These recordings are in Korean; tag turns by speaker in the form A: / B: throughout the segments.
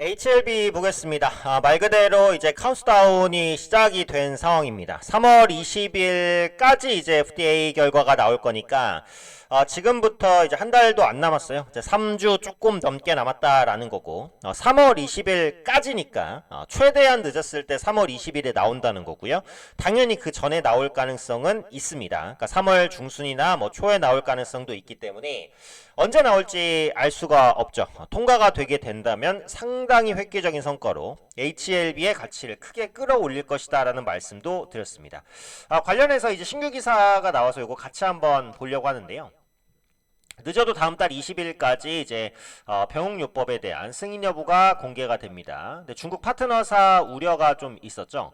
A: HLB 보겠습니다. 말 그대로 이제 카운트다운이 시작이 된 상황입니다. 3월 20일까지 이제 FDA 결과가 나올 거니까 지금부터 이제 한 달도 안 남았어요. 이제 3주 조금 넘게 남았다라는 거고 3월 20일까지니까 최대한 늦었을 때 3월 20일에 나온다는 거고요. 당연히 그 전에 나올 가능성은 있습니다. 그러니까 3월 중순이나 뭐 초에 나올 가능성도 있기 때문에 언제 나올지 알 수가 없죠. 통과가 되게 된다면 상당히 획기적인 성과로 HLB의 가치를 크게 끌어올릴 것이다 라는 말씀도 드렸습니다. 관련해서 이제 신규 기사가 나와서 이거 같이 한번 보려고 하는데요. 늦어도 다음 달 20일까지 이제 병용요법에 대한 승인 여부가 공개가 됩니다. 근데 중국 파트너사 우려가 좀 있었죠.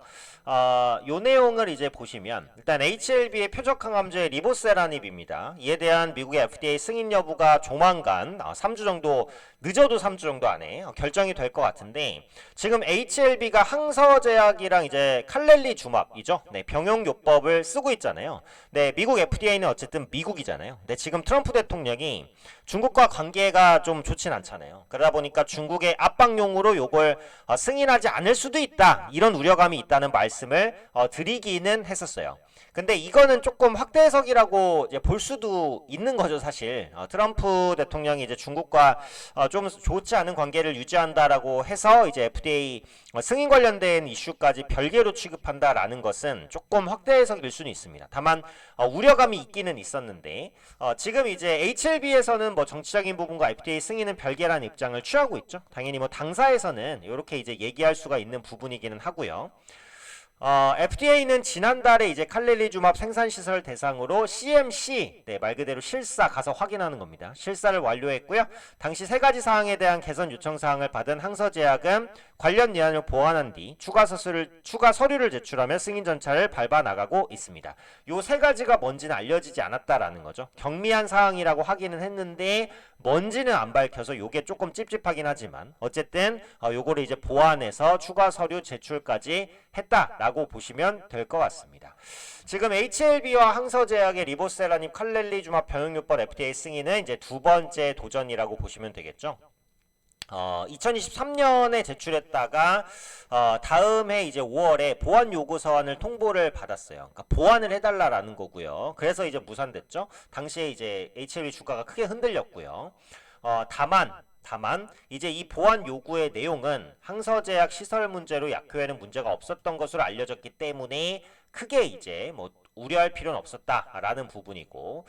A: 요 내용을 이제 보시면 일단 HLB의 표적 항암제 리보세라닙입니다. 이에 대한 미국의 FDA 승인 여부가 조만간 3주 정도 늦어도 3주 정도 안에 결정이 될 것 같은데 지금 HLB가 항서제약이랑 이제 칼렐리주맙이죠. 네, 병용요법을 쓰고 있잖아요. 네, 미국 FDA는 어쨌든 미국이잖아요. 근데 지금 트럼프 대통령이 중국과 관계가 좀 좋진 않잖아요. 그러다 보니까 중국의 압박용으로 요걸 승인하지 않을 수도 있다. 이런 우려감이 있다는 말씀을 드리기는 했었어요. 근데 이거는 조금 확대 해석이라고 이제 볼 수도 있는 거죠, 사실. 트럼프 대통령이 이제 중국과 좀 좋지 않은 관계를 유지한다라고 해서 이제 FDA 승인 관련된 이슈까지 별개로 취급한다라는 것은 조금 확대 해석일 수는 있습니다. 다만 우려감이 있기는 있었는데 지금 이제 HLB에서는 뭐 정치적인 부분과 FDA 승인은 별개라는 입장을 취하고 있죠. 당연히 뭐 당사에서는 이렇게 이제 얘기할 수가 있는 부분이기는 하고요. FDA는 지난달에 이제 칼렐리주맙 생산시설 대상으로 CMC, 네, 말 그대로 실사 가서 확인하는 겁니다. 실사를 완료했고요. 당시 세 가지 사항에 대한 개선 요청 사항을 받은 항서제약은 관련 내용을 보완한 뒤 추가 서류를 제출하며 승인 절차를 밟아 나가고 있습니다. 요 세 가지가 뭔지는 알려지지 않았다라는 거죠. 경미한 사항이라고 하기는 했는데 뭔지는 안 밝혀서 요게 조금 찝찝하긴 하지만 어쨌든 요거를 이제 보완해서 추가 서류 제출까지 했다라고 보시면 될 것 같습니다. 지금 HLB와 항서제약의 리보세라닙 칼렐리주맙 병용요법 FDA 승인은 이제 두 번째 도전이라고 보시면 되겠죠. 2023년에 제출했다가 다음 해 이제 5월에 보완 요구 서한을 통보를 받았어요. 그러니까 보완을 해달라라는 거고요. 그래서 이제 무산됐죠. 당시에 이제 HLB 주가가 크게 흔들렸고요. 다만 이제 이 보완 요구의 내용은 항서제약 시설 문제로 약효에는 문제가 없었던 것으로 알려졌기 때문에 크게 이제 뭐 우려할 필요는 없었다라는 부분이고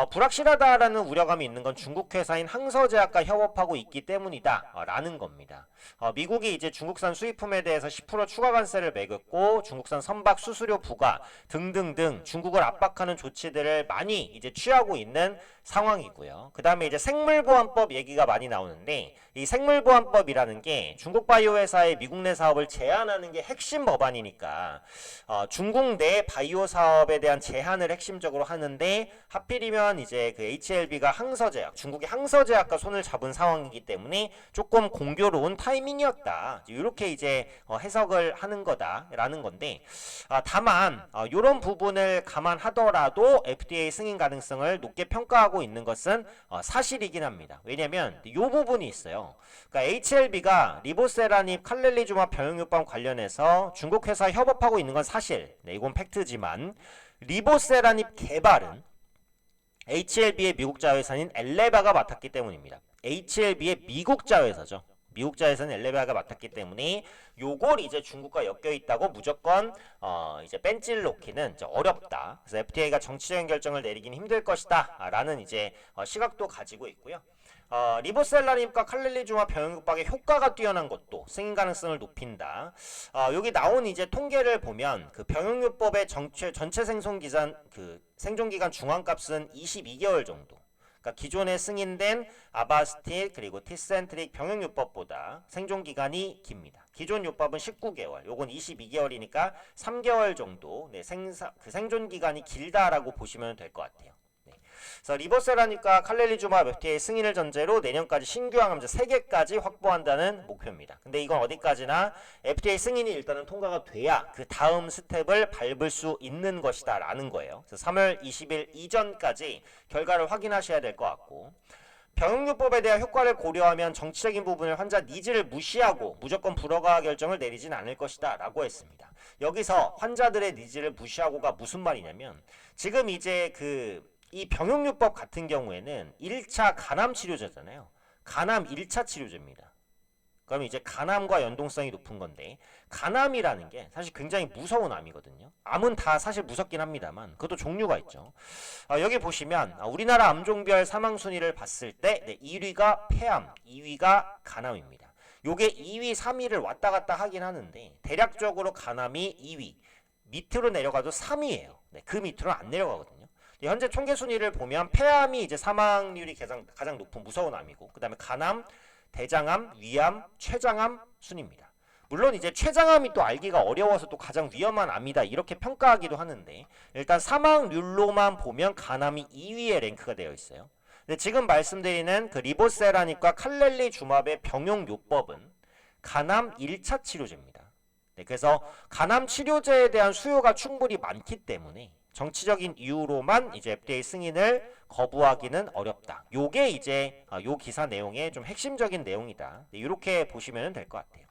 A: 불확실하다라는 우려감이 있는 건 중국 회사인 항서제약과 협업하고 있기 때문이다라는 겁니다. 미국이 이제 중국산 수입품에 대해서 10% 추가 관세를 매겼고 중국산 선박 수수료 부과 등등등 중국을 압박하는 조치들을 많이 이제 취하고 있는 상황이고요. 그 다음에 이제 생물보안법 얘기가 많이 나오는데 이 생물보안법이라는 게 중국 바이오 회사의 미국 내 사업을 제한하는 게 핵심 법안이니까 중국 내 바이오 사업에 대한 제한을 핵심적으로 하는데 하필이면 이제 그 HLB가 항서제약, 중국의 항서제약과 손을 잡은 상황이기 때문에 조금 공교로운 타이밍이었다. 이렇게 이제 해석을 하는 거다라는 건데 다만 이런 부분을 감안하더라도 FDA 승인 가능성을 높게 평가하고 있는 것은 사실이긴 합니다. 왜냐면 이 부분이 있어요. 그러니까 HLB가 리보세라닙 칼렐리주맙 병용요법 관련해서 중국 회사 협업하고 있는 건 사실. 네, 이건 팩트지만 리보세라닙 개발은 HLB의 미국 자회사인 엘레바가 맡았기 때문입니다. HLB의 미국 자회사죠. 미국 자회사는 엘레바가 맡았기 때문에 요걸 이제 중국과 엮여 있다고 무조건 이제 뺀질 놓기는 이제 어렵다. 그래서 FDA가 정치적인 결정을 내리긴 힘들 것이다라는 이제 시각도 가지고 있고요. 리보셀라닙과 칼렐리주마 병용요법의 효과가 뛰어난 것도 승인 가능성을 높인다. 여기 나온 이제 통계를 보면 그 병용요법의 전체 생존 기간 중앙값은 22개월 정도. 그러니까 기존에 승인된 아바스틱 그리고 티센트릭 병용요법보다 생존 기간이 깁니다. 기존 요법은 19개월, 요건 22개월이니까 3개월 정도 그 생존 기간이 길다라고 보시면 될 것 같아요. 그래서 리보세라닙과 칼렐리주맙 FDA 승인을 전제로 내년까지 신규 항암제 3개까지 확보한다는 목표입니다. 근데 이건 어디까지나 FDA 승인이 일단은 통과가 돼야 그 다음 스텝을 밟을 수 있는 것이다 라는 거예요. 그래서 3월 20일 이전까지 결과를 확인하셔야 될 것 같고 병용요법에 대한 효과를 고려하면 정치적인 부분을 환자 니즈를 무시하고 무조건 불허가 결정을 내리진 않을 것이다 라고 했습니다. 여기서 환자들의 니즈를 무시하고가 무슨 말이냐면 지금 이제 이 병용요법 같은 경우에는 1차 간암 치료제잖아요. 간암 1차 치료제입니다. 그럼 이제 간암과 연동성이 높은 건데 간암이라는 게 사실 굉장히 무서운 암이거든요. 암은 다 사실 무섭긴 합니다만 그것도 종류가 있죠. 여기 보시면 우리나라 암종별 사망 순위를 봤을 때 1위가 폐암, 2위가 간암입니다. 요게 2위, 3위를 왔다 갔다 하긴 하는데 대략적으로 간암이 2위, 밑으로 내려가도 3위예요. 그 밑으로 안 내려가거든요. 현재 총계 순위를 보면 폐암이 이제 사망률이 가장 높은 무서운 암이고 그 다음에 간암, 대장암, 위암, 췌장암 순입니다. 물론 이제 췌장암이 또 알기가 어려워서 또 가장 위험한 암이다 이렇게 평가하기도 하는데 일단 사망률로만 보면 간암이 2위에 랭크가 되어 있어요. 근데 지금 말씀드리는 그 리보세라닙과 칼렐리주맙의 병용요법은 간암 1차 치료제입니다. 그래서 간암 치료제에 대한 수요가 충분히 많기 때문에 정치적인 이유로만 이제 FDA 승인을 거부하기는 어렵다. 요게 이제 요 기사 내용의 좀 핵심적인 내용이다. 이렇게 보시면 될 것 같아요.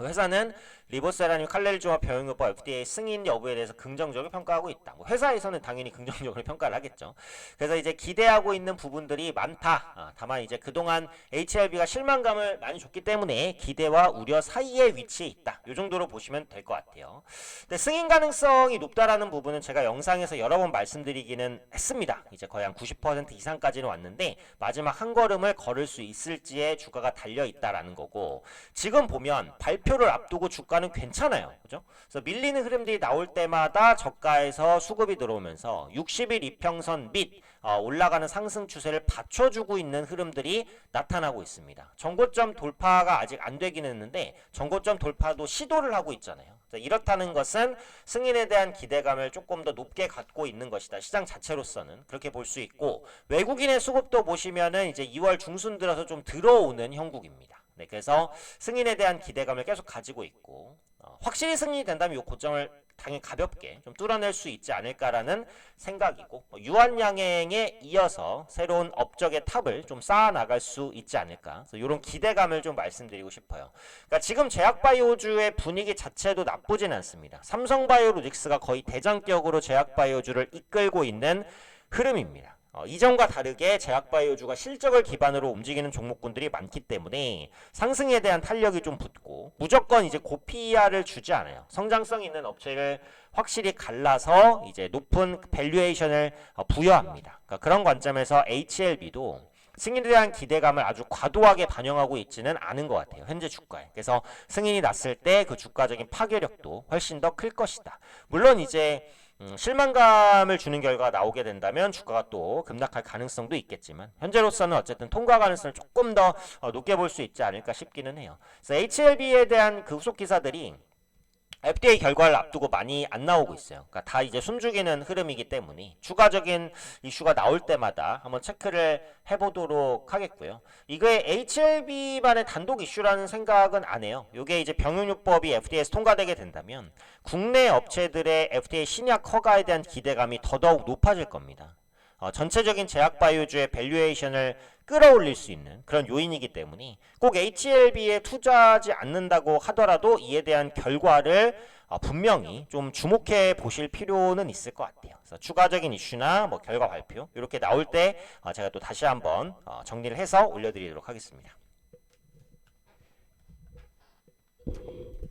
A: 회사는 리보세라늄 칼렐리주맙 병용요법 FDA 승인 여부에 대해서 긍정적으로 평가하고 있다. 회사에서는 당연히 긍정적으로 평가를 하겠죠. 그래서 이제 기대하고 있는 부분들이 많다. 다만 이제 그동안 HLB가 실망감을 많이 줬기 때문에 기대와 우려 사이에 위치해 있다. 이 정도로 보시면 될 것 같아요. 근데 승인 가능성이 높다라는 부분은 제가 영상에서 여러 번 말씀드리기는 했습니다. 이제 거의 한 90% 이상까지는 왔는데 마지막 한 걸음을 걸을 수 있을지에 주가가 달려 있다라는 거고 지금 보면 발표를 앞두고 주가는 괜찮아요. 그죠? 그래서 밀리는 흐름들이 나올 때마다 저가에서 수급이 들어오면서 60일 이평선 및 올라가는 상승 추세를 받쳐주고 있는 흐름들이 나타나고 있습니다. 전고점 돌파가 아직 안 되긴 했는데 전고점 돌파도 시도를 하고 있잖아요. 이렇다는 것은 승인에 대한 기대감을 조금 더 높게 갖고 있는 것이다. 시장 자체로서는 그렇게 볼 수 있고 외국인의 수급도 보시면은 이제 2월 중순 들어서 좀 들어오는 형국입니다. 그래서 승인에 대한 기대감을 계속 가지고 있고 확실히 승인이 된다면 이 고점을 당연히 가볍게 좀 뚫어낼 수 있지 않을까라는 생각이고 유한양행에 이어서 새로운 업적의 탑을 좀 쌓아 나갈 수 있지 않을까 이런 기대감을 좀 말씀드리고 싶어요. 그러니까 지금 제약바이오주의 분위기 자체도 나쁘진 않습니다. 삼성바이오로직스가 거의 대장격으로 제약바이오주를 이끌고 있는 흐름입니다. 이전과 다르게 제약바이오주가 실적을 기반으로 움직이는 종목군들이 많기 때문에 상승에 대한 탄력이 좀 붙고 무조건 이제 고PER을 주지 않아요. 성장성 있는 업체를 확실히 갈라서 이제 높은 밸류에이션을 부여합니다. 그러니까 그런 관점에서 HLB도 승인에 대한 기대감을 아주 과도하게 반영하고 있지는 않은 것 같아요. 현재 주가에. 그래서 승인이 났을 때 그 주가적인 파괴력도 훨씬 더 클 것이다. 물론 이제 실망감을 주는 결과가 나오게 된다면 주가가 또 급락할 가능성도 있겠지만 현재로서는 어쨌든 통과 가능성을 조금 더 높게 볼 수 있지 않을까 싶기는 해요. 그래서 HLB에 대한 그 후속 기사들이 FDA 결과를 앞두고 많이 안 나오고 있어요. 그러니까 다 이제 숨죽이는 흐름이기 때문에 추가적인 이슈가 나올 때마다 한번 체크를 해보도록 하겠고요. 이게 HLB만의 단독 이슈라는 생각은 안 해요. 이게 이제 병용요법이 FDA에서 통과되게 된다면 국내 업체들의 FDA 신약 허가에 대한 기대감이 더더욱 높아질 겁니다. 전체적인 제약바이오주의 밸류에이션을 끌어올릴 수 있는 그런 요인이기 때문에 꼭 HLB에 투자하지 않는다고 하더라도 이에 대한 결과를 분명히 좀 주목해 보실 필요는 있을 것 같아요. 그래서 추가적인 이슈나 뭐 결과 발표 이렇게 나올 때 제가 또 다시 한번 정리를 해서 올려드리도록 하겠습니다.